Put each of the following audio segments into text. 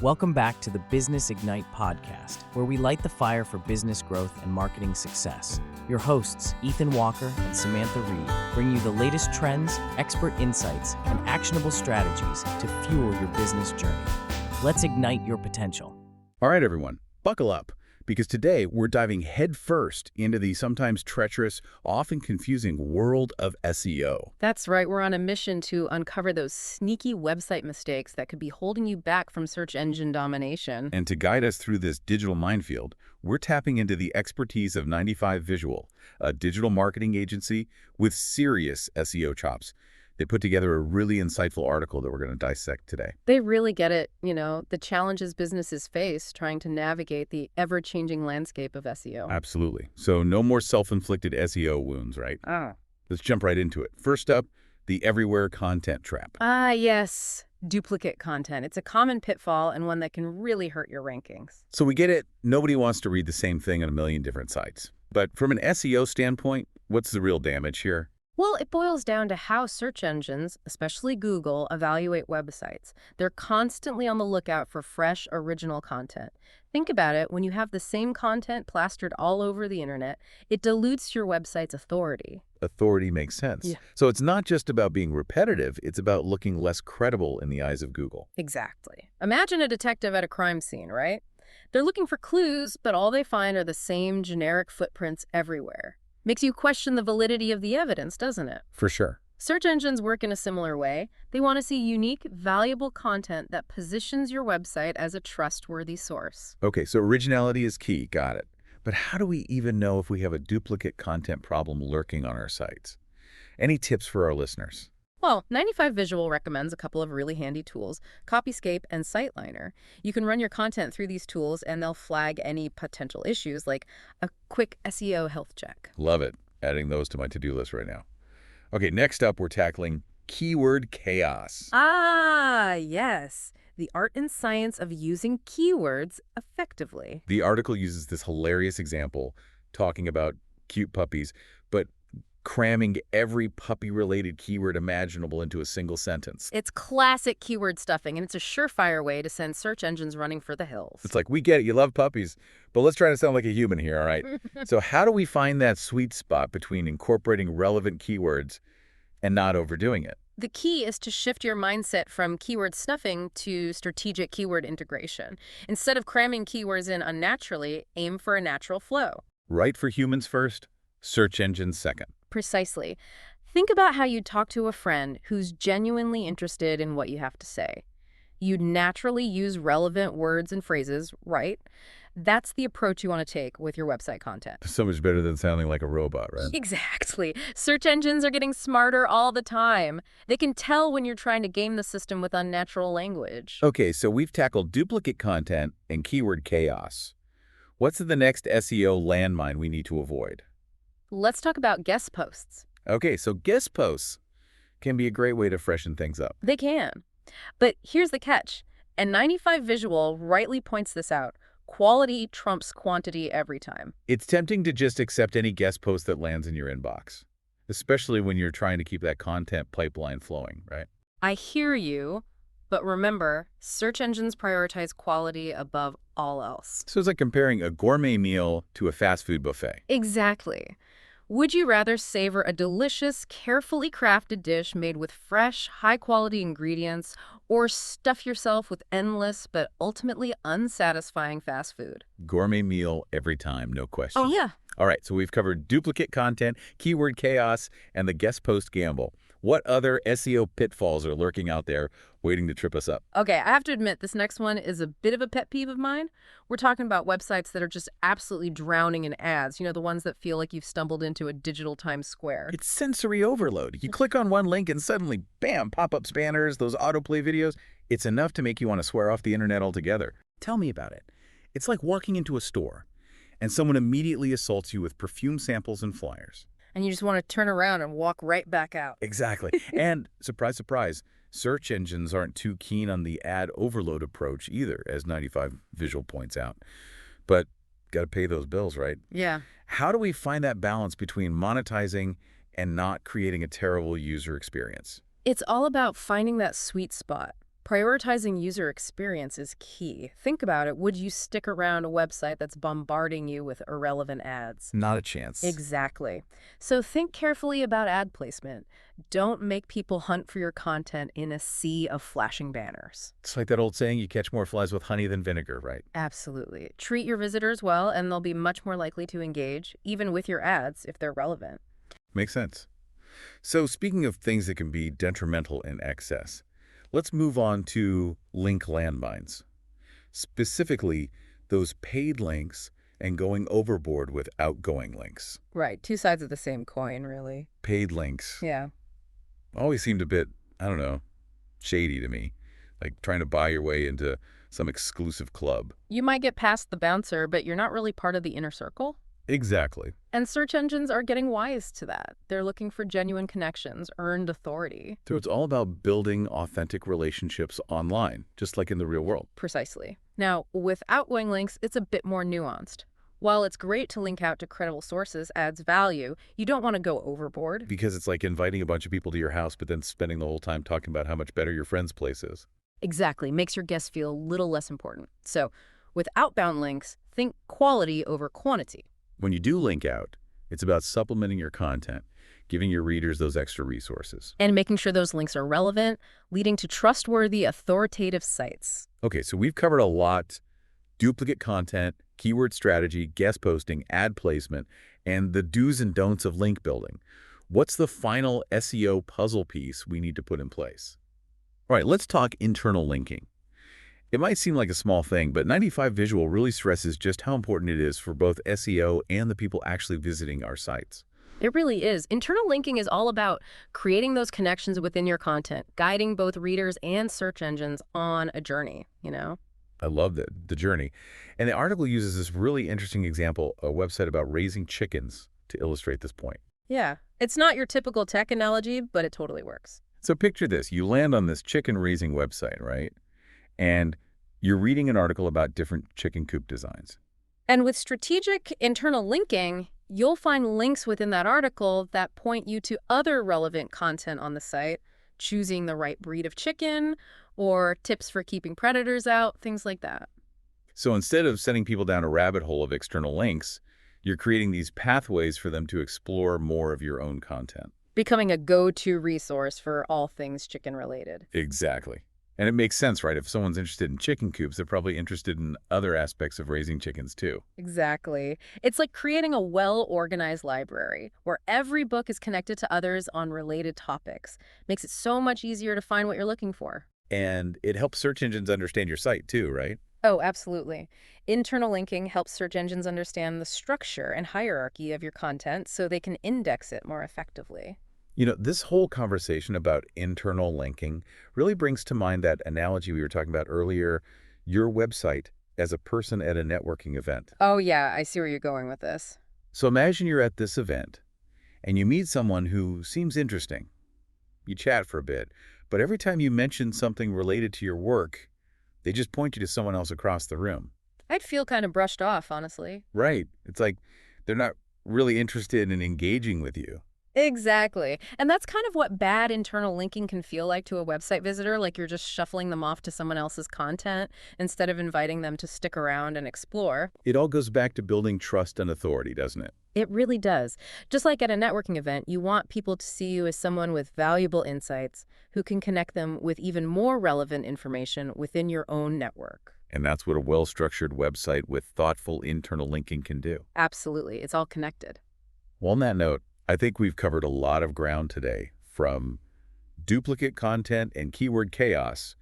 Welcome back to the Business Ignite podcast, where we light the fire for business growth and marketing success. Your hosts, Ethan Walker and Samantha Reed, bring you the latest trends, expert insights, and actionable strategies to fuel your business journey. Let's ignite your potential. All right, everyone, buckle up, because today we're diving headfirst into the sometimes treacherous, often confusing world of SEO. That's right. We're on a mission to uncover those sneaky website mistakes that could be holding you back from search engine domination. And to guide us through this digital minefield, we're tapping into the expertise of 95 Visual, a digital marketing agency with serious SEO chops. They put together a really insightful article that we're going to dissect today. They really get it, the challenges businesses face trying to navigate the ever-changing landscape of SEO. Absolutely. So no more self-inflicted SEO wounds, right? Let's jump right into it. First up, the everywhere content trap. Yes. Duplicate content. It's a common pitfall and one that can really hurt your rankings. So we get it. Nobody wants to read the same thing on a million different sites. But from an SEO standpoint, what's the real damage here? Well, it boils down to how search engines, especially Google, evaluate websites. They're constantly on the lookout for fresh, original content. Think about it. When you have the same content plastered all over the internet, it dilutes your website's authority. Authority makes sense. Yeah. So it's not just about being repetitive, it's about looking less credible in the eyes of Google. Exactly. Imagine a detective at a crime scene, right? They're looking for clues, but all they find are the same generic footprints everywhere. Makes you question the validity of the evidence, doesn't it? For sure. Search engines work in a similar way. They want to see unique, valuable content that positions your website as a trustworthy source. Okay, so originality is key. Got it. But how do we even know if we have a duplicate content problem lurking on our sites? Any tips for our listeners? Well, 95 Visual recommends a couple of really handy tools, Copyscape and SiteLiner. You can run your content through these tools and they'll flag any potential issues like a quick SEO health check. Love it. Adding those to my to-do list right now. Okay, next up, we're tackling keyword chaos. Yes. The art and science of using keywords effectively. The article uses this hilarious example talking about cute puppies, but cramming every puppy-related keyword imaginable into a single sentence. It's classic keyword stuffing, and it's a surefire way to send search engines running for the hills. It's like, we get it, you love puppies, but let's try to sound like a human here, all right? So how do we find that sweet spot between incorporating relevant keywords and not overdoing it? The key is to shift your mindset from keyword stuffing to strategic keyword integration. Instead of cramming keywords in unnaturally, aim for a natural flow. Right for humans first, search engines second. Precisely. Think about how you'd talk to a friend who's genuinely interested in what you have to say. You'd naturally use relevant words and phrases, right? That's the approach you want to take with your website content. So much better than sounding like a robot, right? Exactly. Search engines are getting smarter all the time. They can tell when you're trying to game the system with unnatural language. Okay, so we've tackled duplicate content and keyword chaos. What's the next SEO landmine we need to avoid? Let's talk about guest posts. Okay, so guest posts can be a great way to freshen things up. They can. But here's the catch. And 95 Visual rightly points this out. Quality trumps quantity every time. It's tempting to just accept any guest post that lands in your inbox, especially when you're trying to keep that content pipeline flowing, right? I hear you, but remember, search engines prioritize quality above all else. So it's like comparing a gourmet meal to a fast food buffet. Exactly. Would you rather savor a delicious, carefully crafted dish made with fresh, high-quality ingredients, or stuff yourself with endless but ultimately unsatisfying fast food? Gourmet meal every time, no question. Oh, yeah. All right, so we've covered duplicate content, keyword chaos, and the guest post gamble. What other SEO pitfalls are lurking out there waiting to trip us up? Okay, I have to admit, this next one is a bit of a pet peeve of mine. We're talking about websites that are just absolutely drowning in ads. The ones that feel like you've stumbled into a digital Times Square. It's sensory overload. You click on one link and suddenly, bam, pop-up banners, those autoplay videos. It's enough to make you want to swear off the internet altogether. Tell me about it. It's like walking into a store and someone immediately assaults you with perfume samples and flyers. And you just want to turn around and walk right back out. Exactly. And surprise, surprise, search engines aren't too keen on the ad overload approach either, as 95 Visual points out. But got to pay those bills, right? Yeah. How do we find that balance between monetizing and not creating a terrible user experience? It's all about finding that sweet spot. Prioritizing user experience is key. Think about it. Would you stick around a website that's bombarding you with irrelevant ads? Not a chance. Exactly. So think carefully about ad placement. Don't make people hunt for your content in a sea of flashing banners. It's like that old saying, you catch more flies with honey than vinegar, right? Absolutely. Treat your visitors well, and they'll be much more likely to engage, even with your ads, if they're relevant. Makes sense. So speaking of things that can be detrimental in excess, let's move on to link landmines. Specifically, those paid links and going overboard with outgoing links. Right. Two sides of the same coin, really. Paid links Yeah. always seemed a bit, I don't know, shady to me. Like trying to buy your way into some exclusive club. You might get past the bouncer, but you're not really part of the inner circle. Exactly. And search engines are getting wise to that. They're looking for genuine connections, earned authority. So it's all about building authentic relationships online, just like in the real world. Precisely. Now, with outgoing links, it's a bit more nuanced. While it's great to link out to credible sources adds value, you don't want to go overboard. Because it's like inviting a bunch of people to your house, but then spending the whole time talking about how much better your friend's place is. Exactly. Makes your guests feel a little less important. So, with outbound links, think quality over quantity. When you do link out, it's about supplementing your content, giving your readers those extra resources. And making sure those links are relevant, leading to trustworthy, authoritative sites. Okay, so we've covered a lot. Duplicate content, keyword strategy, guest posting, ad placement, and the do's and don'ts of link building. What's the final SEO puzzle piece we need to put in place? All right, let's talk internal linking. It might seem like a small thing, but 95 Visual really stresses just how important it is for both SEO and the people actually visiting our sites. It really is. Internal linking is all about creating those connections within your content, guiding both readers and search engines on a journey, I love the journey. And the article uses this really interesting example, a website about raising chickens, to illustrate this point. Yeah. It's not your typical tech analogy, but it totally works. So picture this. You land on this chicken raising website, right? And you're reading an article about different chicken coop designs. And with strategic internal linking, you'll find links within that article that point you to other relevant content on the site, choosing the right breed of chicken, or tips for keeping predators out, things like that. So instead of sending people down a rabbit hole of external links, you're creating these pathways for them to explore more of your own content. Becoming a go-to resource for all things chicken-related. Exactly. And it makes sense, right? If someone's interested in chicken coops, they're probably interested in other aspects of raising chickens too. Exactly. It's like creating a well-organized library where every book is connected to others on related topics. Makes it so much easier to find what you're looking for. And it helps search engines understand your site too, right? Oh, absolutely. Internal linking helps search engines understand the structure and hierarchy of your content so they can index it more effectively. This whole conversation about internal linking really brings to mind that analogy we were talking about earlier, your website as a person at a networking event. Oh, yeah, I see where you're going with this. So imagine you're at this event and you meet someone who seems interesting. You chat for a bit, but every time you mention something related to your work, they just point you to someone else across the room. I'd feel kind of brushed off, honestly. Right. It's like they're not really interested in engaging with you. Exactly. And that's kind of what bad internal linking can feel like to a website visitor, like you're just shuffling them off to someone else's content instead of inviting them to stick around and explore. It all goes back to building trust and authority, doesn't it? It really does. Just like at a networking event, you want people to see you as someone with valuable insights who can connect them with even more relevant information within your own network. And that's what a well-structured website with thoughtful internal linking can do. Absolutely. It's all connected. Well, on that note, I think we've covered a lot of ground today, from duplicate content and keyword chaos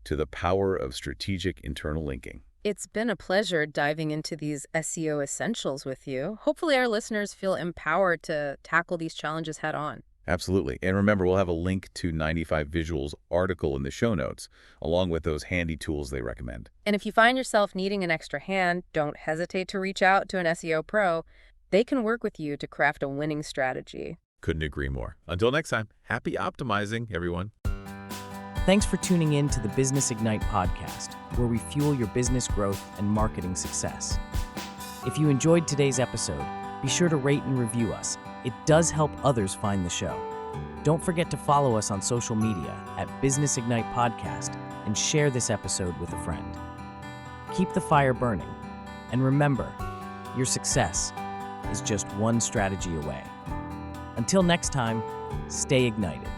to the power of strategic internal linking. It's been a pleasure diving into these SEO essentials with you. Hopefully our listeners feel empowered to tackle these challenges head on. Absolutely. And remember, we'll have a link to 95 Visual's article in the show notes, along with those handy tools they recommend. And if you find yourself needing an extra hand, don't hesitate to reach out to an SEO pro. They can work with you to craft a winning strategy. Couldn't agree more. Until next time, happy optimizing, everyone. Thanks for tuning in to the Business Ignite podcast, where we fuel your business growth and marketing success. If you enjoyed today's episode, be sure to rate and review us. It does help others find the show. Don't forget to follow us on social media at Business Ignite Podcast and share this episode with a friend. Keep the fire burning, and remember, your success is just one strategy away. Until next time, stay ignited.